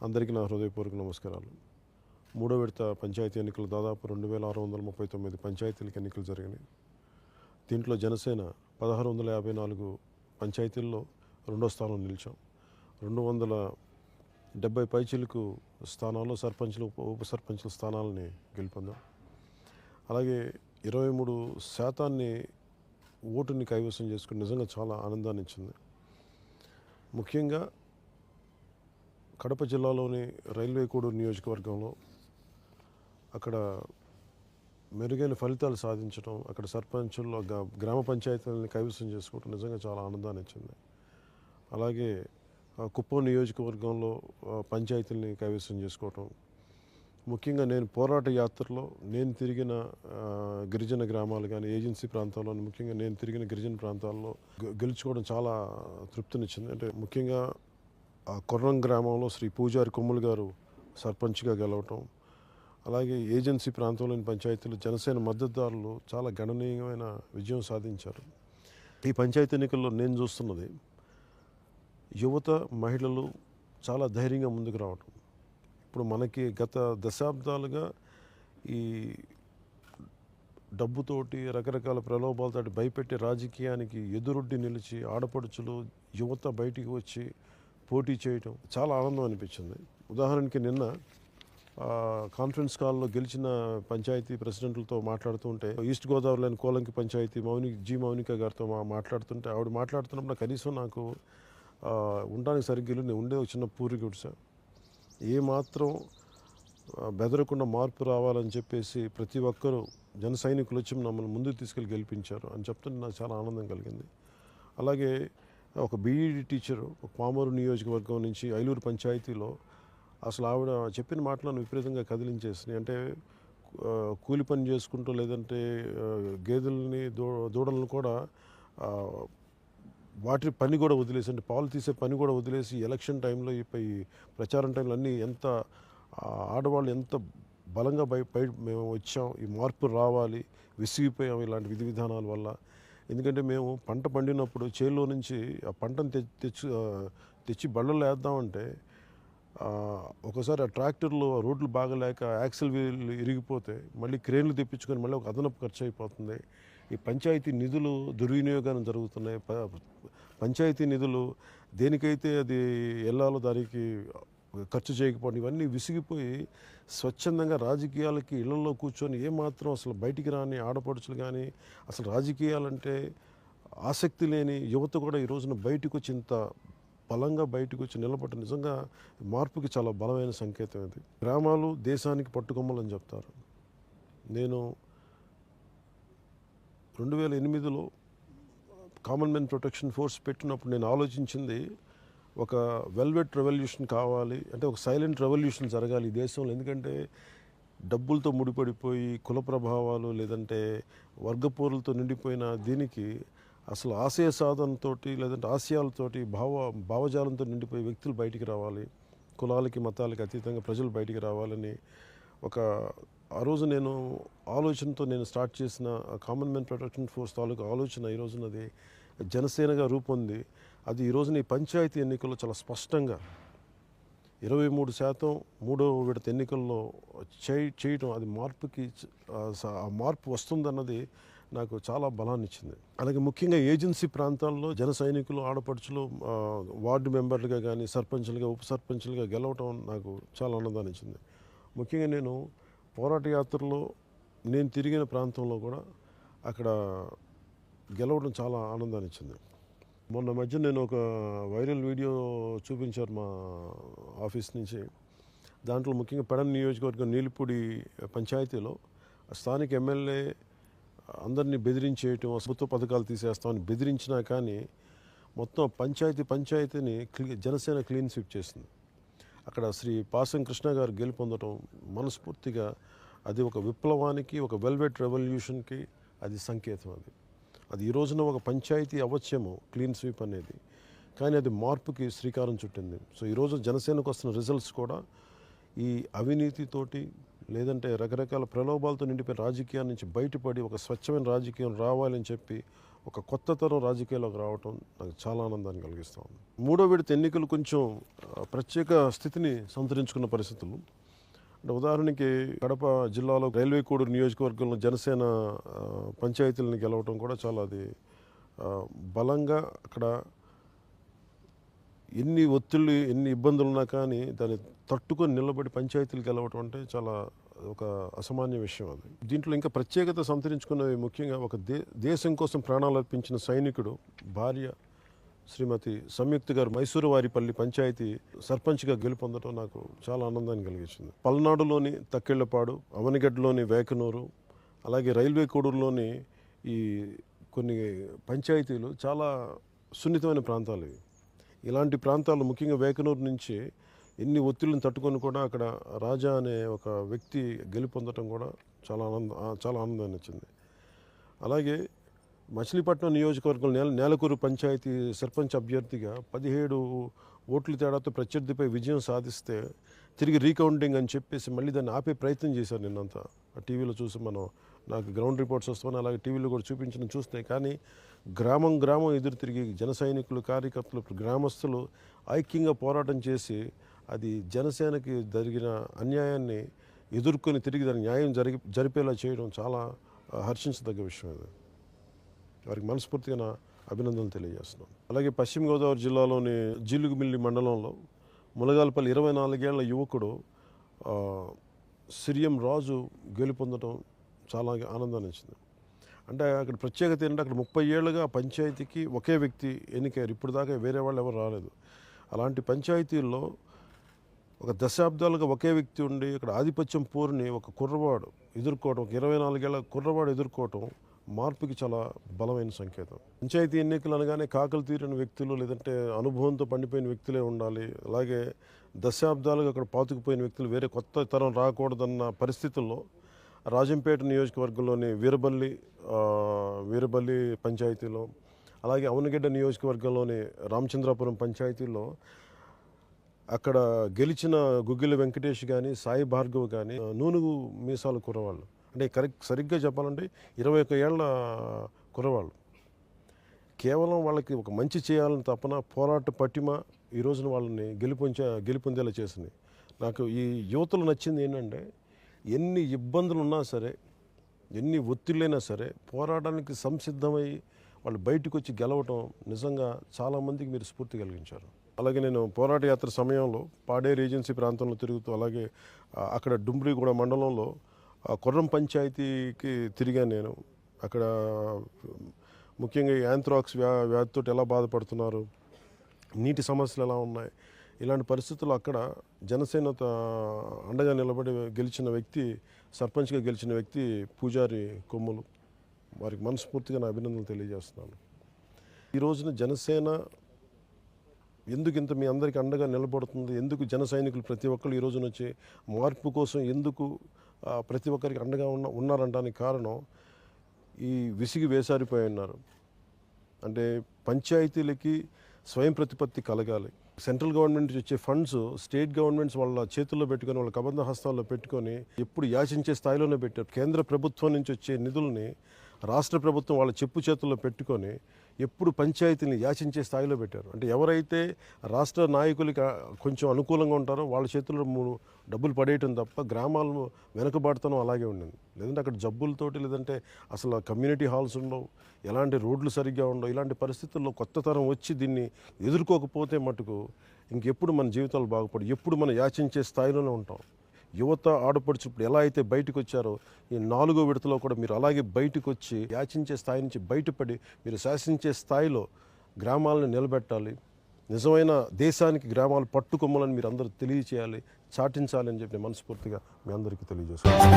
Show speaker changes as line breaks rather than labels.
అందరికీ నా హృదయపూర్వక నమస్కారాలు. మూడో విడత పంచాయతీ ఎన్నికలు దాదాపు 2639 పంచాయతీలకు ఎన్నికలు జరిగినాయి. దీంట్లో జనసేన 1654 పంచాయతీల్లో రెండో స్థానం నిలిచాం. 270 పైచిలకు స్థానాల్లో సర్పంచ్లు ఉప సర్పంచ్ల స్థానాలని గెలుపొందాం. అలాగే 23% ఓటుని కైవసం చేసుకుని నిజంగా చాలా ఆనందాన్ని ఇచ్చింది. ముఖ్యంగా కడప జిల్లాలోని రైల్వే కోడూరు నియోజకవర్గంలో అక్కడ మెరుగైన ఫలితాలు సాధించడం, అక్కడ సర్పంచుల్లో గ్రామ పంచాయతీలని కైవసం చేసుకోవడం నిజంగా చాలా ఆనందాన్ని ఇచ్చింది. అలాగే కుప్పం నియోజకవర్గంలో పంచాయతీలని కైవసం చేసుకోవటం, ముఖ్యంగా నేను పోరాట యాత్రలో నేను తిరిగిన గిరిజన గ్రామాలు కానీ ఏజెన్సీ ప్రాంతాల్లో ముఖ్యంగా నేను తిరిగిన గిరిజన ప్రాంతాల్లో గెలుచుకోవడం చాలా తృప్తినిచ్చింది. అంటే ముఖ్యంగా కొర్రం గ్రామంలో శ్రీ పూజారి కొమ్ములు గారు సర్పంచ్గా గెలవటం, అలాగే ఏజెన్సీ ప్రాంతంలోని పంచాయతీలు జనసేన మద్దతుదారులు చాలా గణనీయమైన విజయం సాధించారు. ఈ పంచాయతీ ఎన్నికల్లో నేను చూస్తున్నది యువత, మహిళలు చాలా ధైర్యంగా ముందుకు రావటం. ఇప్పుడు మనకి గత దశాబ్దాలుగా ఈ డబ్బుతోటి రకరకాల ప్రలోభాలతోటి భయపెట్టే రాజకీయానికి ఎదురొడ్డి నిలిచి ఆడపడుచులు యువత బయటికి వచ్చి పోటీ చేయటం చాలా ఆనందం అనిపించింది. ఉదాహరణకి నిన్న కాన్ఫరెన్స్ కాల్లో గెలిచిన పంచాయతీ ప్రెసిడెంట్లతో మాట్లాడుతుంటే ఈస్ట్ గోదావరిలోని కోలంకి పంచాయతీ మౌనిక గారితో మాట్లాడుతుంటే ఆవిడ మాట్లాడుతున్నప్పుడు కనీసం నాకు ఉండడానికి సరిగ్గా నేను ఉండే ఒక చిన్న పూరి గుడిస, ఏమాత్రం బెదరకుండా మార్పు రావాలని చెప్పేసి ప్రతి ఒక్కరూ జన సైనికులు వచ్చి మమ్మల్ని ముందుకు తీసుకెళ్ళి గెలిపించారు అని చెప్తుంటే నాకు చాలా ఆనందం కలిగింది. అలాగే ఒక బీఈడి టీచరు ఒక పామూరు నియోజకవర్గం నుంచి ఐలూరు పంచాయతీలో అసలు ఆవిడ చెప్పిన మాటలను విపరీతంగా కదిలించేసినాయి. అంటే కూలి పని చేసుకుంటూ లేదంటే గేదెలని దూడలను కూడా వాటి పని కూడా వదిలేసి, అంటే పాలు తీసే పని కూడా వదిలేసి ఎలక్షన్ టైంలో ఈ ప్రచారం టైంలో అన్నీ ఎంత ఆడవాళ్ళు ఎంత బలంగా మేము వచ్చాం, ఈ మార్పు రావాలి, విసిగిపోయాం ఇలాంటి విధి విధానాల వల్ల. ఎందుకంటే మేము పంట పండినప్పుడు చేల్లో నుంచి ఆ పంటను తెచ్చి బళ్ళల్లో వేద్దామంటే ఒకసారి ఆ ట్రాక్టర్లు రోడ్లు బాగలేక యాక్సిల్ వీల్ ఇరిగిపోతే మళ్ళీ క్రేన్లు తెప్పించుకొని మళ్ళీ ఒక అదనపు ఖర్చు అయిపోతుంది. ఈ పంచాయతీ నిధులు దుర్వినియోగాన్ని జరుగుతున్నాయి. పంచాయతీ నిధులు దేనికైతే అది వెళ్ళాలో దానికి ఖర్చు చేయకపోవడం, ఇవన్నీ విసిగిపోయి స్వచ్ఛందంగా రాజకీయాలకి ఇళ్లలో కూర్చొని ఏమాత్రం అసలు బయటికి రాని ఆడపడుచులు కానీ అసలు రాజకీయాలంటే ఆసక్తి లేని యువత కూడా ఈ రోజున బయటకు వచ్చి ఇంత బలంగా బయటకు వచ్చి నిలబడటం నిజంగా మార్పుకి చాలా బలమైన సంకేతం ఇది. గ్రామాలు దేశానికి పట్టుకొమ్మలని చెప్తారు. నేను 2008లో కామన్ మెన్ ప్రొటెక్షన్ ఫోర్స్ పెట్టినప్పుడు నేను ఆలోచించింది ఒక వెల్వెట్ రెవల్యూషన్ కావాలి, అంటే ఒక సైలెంట్ రెవల్యూషన్ జరగాలి ఈ దేశంలో. ఎందుకంటే డబ్బులతో ముడిపడిపోయి కుల ప్రభావాలు లేదంటే వర్గపోరులతో నిండిపోయిన దీనికి అసలు ఆశయ సాధనతో లేదంటే ఆశయాలతోటి భావజాలంతో నిండిపోయే వ్యక్తులు బయటికి రావాలి, కులాలకి మతాలకి అతీతంగా ప్రజలు బయటికి రావాలని ఆ రోజు నేను ఆలోచనతో నేను స్టార్ట్ చేసిన కామన్ మెన్ ప్రొటెక్షన్ ఫోర్స్ తాలూకు ఆలోచన ఈ రోజున అది జనసేనగా రూపొంది అది ఈ రోజున ఈ పంచాయతీ ఎన్నికల్లో చాలా స్పష్టంగా 23% మూడో విడత ఎన్నికల్లో చేయటం, అది మార్పుకి ఆ మార్పు వస్తుందన్నది నాకు చాలా బలాన్ని ఇచ్చింది. అలాగే ముఖ్యంగా ఏజెన్సీ ప్రాంతాల్లో జన సైనికులు, ఆడపడుచులు వార్డు మెంబర్లుగా కానీ సర్పంచులుగా ఉప సర్పంచులుగా గెలవటం నాకు చాలా ఆనందాన్ని ఇచ్చింది. ముఖ్యంగా నేను పోరాట యాత్రలో నేను తిరిగిన ప్రాంతంలో కూడా అక్కడ గెలవడం చాలా ఆనందాన్ని ఇచ్చింది. మొన్న మధ్య నేను ఒక వైరల్ వీడియో చూపించారు మా ఆఫీస్ నుంచి. దాంట్లో ముఖ్యంగా పెడన్ నియోజకవర్గం నీలిపూడి పంచాయతీలో స్థానిక ఎమ్మెల్యే అందరినీ బెదిరించేయటం, ప్రభుత్వ పథకాలు తీసేస్తామని బెదిరించినా కానీ మొత్తం పంచాయతీని జనసేన క్లీన్ స్వీప్ చేసింది. అక్కడ శ్రీ పాసం కృష్ణ గారు గెలుపొందడం మనస్ఫూర్తిగా అది ఒక విప్లవానికి, ఒక వెల్వెట్ రెవల్యూషన్కి అది సంకేతం. అది ఈ రోజున ఒక పంచాయతీ అవశ్యము క్లీన్ స్వీప్ అనేది, కానీ అది మార్పుకి శ్రీకారం చుట్టింది. సో ఈరోజు జనసేనకు వస్తున్న రిజల్ట్స్ కూడా ఈ అవినీతితోటి లేదంటే రకరకాల ప్రలోభాలతో నిండిపోయిన రాజకీయాల నుంచి బయటపడి ఒక స్వచ్ఛమైన రాజకీయం రావాలని చెప్పి ఒక కొత్త తరం రాజకీయాల్లోకి రావటం నాకు చాలా ఆనందాన్ని కలిగిస్తూ ఉంది. మూడో విడత ఎన్నికలు కొంచెం ప్రత్యేక స్థితిని సంతరించుకున్న పరిస్థితులు. అంటే ఉదాహరణకి కడప జిల్లాలో రైల్వే కోడూరు నియోజకవర్గంలో జనసేన పంచాయతీలను గెలవటం కూడా చాలా అది బలంగా అక్కడ ఎన్ని ఒత్తిళ్ళు ఎన్ని ఇబ్బందులు ఉన్నా కానీ దాన్ని తట్టుకొని నిలబడి పంచాయతీలు గెలవటం అంటే చాలా ఒక అసామాన్య విషయం అది. దీంట్లో ఇంకా ప్రత్యేకత సంతరించుకున్నవి ముఖ్యంగా ఒక దేశం కోసం ప్రాణాలు అర్పించిన సైనికుడు భార్య శ్రీమతి సంయుక్త గారు మైసూరు వారిపల్లి పంచాయతీ సర్పంచ్గా గెలుపొందడం నాకు చాలా ఆనందాన్ని కలిగించింది. పల్నాడులోని తక్కెళ్లపాడు, అవనిగడ్డలోని వేకనూరు, అలాగే రైల్వే కోడూరులోని ఈ కొన్ని పంచాయతీలు చాలా సున్నితమైన ప్రాంతాలు ఇవి. ఇలాంటి ప్రాంతాలు ముఖ్యంగా వేకనూరు నుంచి ఎన్ని ఒత్తిళ్ళని తట్టుకొని కూడా అక్కడ రాజా అనే ఒక వ్యక్తి గెలుపొందడం కూడా చాలా ఆనందాన్ని ఇచ్చింది. అలాగే మచిలీపట్నం నియోజకవర్గం నేలకూరు పంచాయతీ సర్పంచ్ అభ్యర్థిగా 17 ఓట్ల తేడాతో ప్రత్యర్థిపై విజయం సాధిస్తే తిరిగి రీకౌంటింగ్ అని చెప్పేసి మళ్ళీ దాన్ని ఆపే ప్రయత్నం చేశారు. నిన్నంతా టీవీలో చూసి నాకు గ్రౌండ్ రిపోర్ట్స్ వస్తామని అలాగే టీవీలో కూడా చూస్తే కానీ గ్రామం ఎదురు తిరిగి జన సైనికులు, కార్యకర్తలు, గ్రామస్తులు ఐక్యంగా పోరాటం చేసి అది జనసేనకి జరిగిన అన్యాయాన్ని ఎదుర్కొని తిరిగి దాని న్యాయం జరిపేలా చేయడం చాలా హర్షించదగ్గ విషయం. అది వారికి మనస్ఫూర్తిగా నా అభినందనలు తెలియజేస్తున్నాను. అలాగే పశ్చిమ గోదావరి జిల్లాలోని జీలుగుమిల్లి మండలంలో ములగాలపల్లి 24 ఏళ్ల యువకుడు సిరియం రాజు గెలుపొందడం చాలా ఆనందాన్ని ఇచ్చింది. అంటే అక్కడ ప్రత్యేకత ఏంటంటే అక్కడ 30 ఏళ్ళుగా పంచాయతీకి ఒకే వ్యక్తి ఎన్నికయ్యారు. ఇప్పుడు దాకా వేరే వాళ్ళు ఎవరు రాలేదు. అలాంటి పంచాయతీల్లో ఒక దశాబ్దాలుగా ఒకే వ్యక్తి ఉండి ఇక్కడ ఆధిపత్యం పోరుని ఒక కుర్రవాడు ఎదుర్కోవడం, ఒక 24 ఏళ్ళ కుర్రవాడు ఎదుర్కోవటం మార్పుకి చాలా బలమైన సంకేతం. పంచాయతీ ఎన్నికలు అనగానే కాకలు తీరిన వ్యక్తులు లేదంటే అనుభవంతో పండిపోయిన వ్యక్తులే ఉండాలి. అలాగే దశాబ్దాలుగా అక్కడ పాతుకుపోయిన వ్యక్తులు వేరే కొత్త తరం రాకూడదన్న పరిస్థితుల్లో రాజంపేట నియోజకవర్గంలోని వీరబల్లి పంచాయతీలో, అలాగే అవనగడ్డ నియోజకవర్గంలోని రామచంద్రాపురం పంచాయతీలో అక్కడ గెలిచిన గుగ్గిల వెంకటేష్ కానీ, సాయి భార్గవ్ కానీ నూనుగు మీసాలు కుర్రవాళ్ళు. అంటే సరిగ్గా చెప్పాలంటే 21 ఏళ్ల కుర్రవాళ్ళు. కేవలం వాళ్ళకి ఒక మంచి చేయాలని తపన, పోరాట పటిమ ఈ రోజున వాళ్ళని గెలుపొందేలా చేసింది. నాకు ఈ యువతలో నచ్చింది ఏంటంటే ఎన్ని ఇబ్బందులు ఉన్నా సరే, ఎన్ని ఒత్తిళ్ళైనా సరే పోరాటానికి సంసిద్ధమై వాళ్ళు బయటకు వచ్చి గెలవటం నిజంగా చాలామందికి మీరు స్ఫూర్తి కలిగించారు. అలాగే నేను పోరాట యాత్ర సమయంలో పాడేరు ఏజెన్సీ ప్రాంతంలో తిరుగుతూ, అలాగే అక్కడ డుమ్రిగూడ మండలంలో కొర్రం పంచాయతీకి తిరిగాను నేను. అక్కడ ముఖ్యంగా యాంథ్రాక్స్ వ్యాధితో ఎలా బాధపడుతున్నారు, నీటి సమస్యలు ఎలా ఉన్నాయి, ఇలాంటి పరిస్థితుల్లో అక్కడ జనసేన అండగా నిలబడి గెలిచిన వ్యక్తి, సర్పంచ్గా గెలిచిన వ్యక్తి పూజారి కొమ్ములు. వారికి మనస్ఫూర్తిగా నా అభినందనలు తెలియజేస్తున్నాను. ఈ రోజున జనసేన ఎందుకు ఇంత మీ అందరికీ అండగా నిలబడుతుంది, ఎందుకు జన సైనికులు ప్రతి ఒక్కరు ఈ రోజున వచ్చి మార్పు కోసం ఎందుకు ప్రతి ఒక్కరికి అండగా ఉన్నారంటానికి కారణం ఈ విసిగి వేసారిపోయి ఉన్నారు. అంటే పంచాయతీలకి స్వయం ప్రతిపత్తి కలగాలి. సెంట్రల్ గవర్నమెంట్ నుంచి వచ్చే ఫండ్స్ స్టేట్ గవర్నమెంట్స్ వాళ్ళ చేతుల్లో పెట్టుకొని, వాళ్ళ కబంధ హస్తాల్లో పెట్టుకొని ఎప్పుడు యాచించే స్థాయిలోనే పెట్టారు. కేంద్ర ప్రభుత్వం నుంచి వచ్చే నిధుల్ని రాష్ట్ర ప్రభుత్వం వాళ్ళ చెప్పు చేతుల్లో పెట్టుకొని ఎప్పుడు పంచాయతీని యాచించే స్థాయిలో పెట్టారు. అంటే ఎవరైతే రాష్ట్ర నాయకులకి కొంచెం అనుకూలంగా ఉంటారో వాళ్ళ చేతుల్లో డబ్బులు పడేయటం తప్ప గ్రామాలను వెనుకబాటుతనం అలాగే ఉండింది. లేదంటే అక్కడ జబ్బులతోటి, లేదంటే అసలు కమ్యూనిటీ హాల్స్ ఉండవు, ఎలాంటి రోడ్లు సరిగ్గా ఉండవు. ఇలాంటి పరిస్థితుల్లో కొత్త తరం వచ్చి దీన్ని ఎదుర్కోకపోతే మటుకు ఇంకెప్పుడు మన జీవితాలు బాగుపడి, ఎప్పుడు మనం యాచించే స్థాయిలోనే ఉంటాం. యువత ఆడపడుచు ఇప్పుడు ఎలా అయితే బయటకు వచ్చారో ఈ 4వ విడతలో కూడా మీరు అలాగే బయటకు వచ్చి యాచించే స్థాయి నుంచి బయటపడి మీరు శాసించే స్థాయిలో గ్రామాలను నిలబెట్టాలి. నిజమైన దేశానికి గ్రామాలు పట్టుకొమ్మలని మీరు అందరూ తెలియచేయాలి, చాటించాలి అని చెప్పి మనస్ఫూర్తిగా మీ అందరికీ తెలియజేస్తున్నాను.